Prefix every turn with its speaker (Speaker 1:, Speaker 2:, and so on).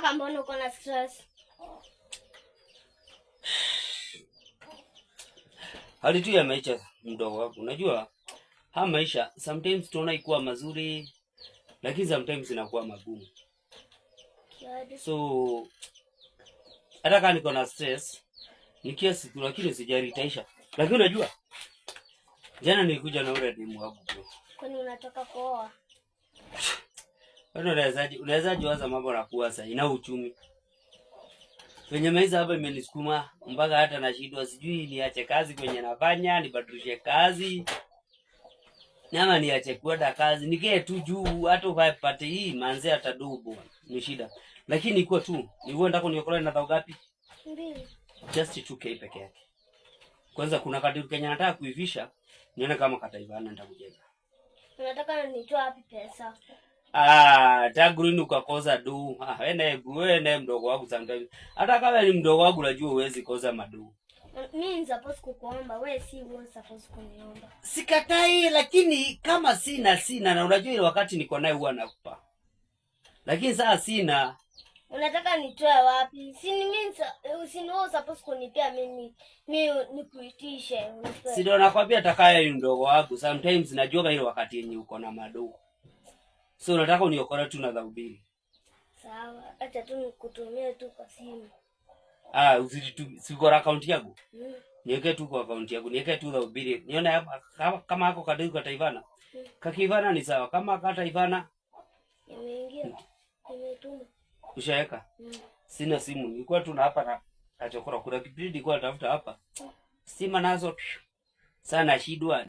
Speaker 1: Kaka, mbona uko na stress?
Speaker 2: Hali tu ya maisha mdogo wangu. Unajua, maisha sometimes tunaona ikuwa mazuri, lakini sometimes inakuwa magumu. So hata kama niko na stress, ni kiasi tu, lakini sijaritaisha. Lakini unajua, jana nilikuja na ule demu wangu bro.
Speaker 1: Kwani unataka kuoa?
Speaker 2: Unawezaje waza mambo na kuwa sasa ina uchumi. Kwenye maisha hapa imenisukuma mpaka hata nashindwa, sijui niache kazi kwenye nafanya, nibadilishe kazi. Nyama niache kwenda kazi, nikae tu juu hata upate hii manzi atadubu. Ni shida. Lakini iko tu, ni wewe ndako niokolee na dhao gapi?
Speaker 1: 2.
Speaker 2: Just 2K peke yake. Kwanza kuna kadiri Kenya nataka kuivisha, nione kama kataivana nitakujenga.
Speaker 1: Unataka nitoa wapi pesa?
Speaker 2: Tagrini ukakoza do. Wewe naye mdogo wangu sometimes. Hata kama ni mdogo wangu unajua huwezi koza madu.
Speaker 1: Mimi ni supposed kukuomba, wewe si wewe supposed kuniomba.
Speaker 2: Sikatai, lakini kama sina na unajua ile wakati niko naye huwa nakupa. Lakini sasa sina.
Speaker 1: Unataka nitoe wapi? Si ni mimi wewe supposed kunipea mimi nikuitishe.
Speaker 2: Si ndio nakwambia atakaye ni mdogo wangu. Sometimes najua ile wakati yenye uko na madu. So unataka uniokore tu na dhaubiri.
Speaker 1: Sawa, acha tu nikutumie tu kwa simu.
Speaker 2: Siko na account yangu. Niweke tu kwa account yangu, niweke tu dhaubiri. Nione kama hako kadri kataivana. Kakivana ni sawa, kama kataivana
Speaker 1: imeingia. Nimetuma.
Speaker 2: Ushaweka? Sina simu. Nilikuwa tu na hapa na kachokora kuna kipindi nilikuwa natafuta hapa. Sima nazo sana shidwa.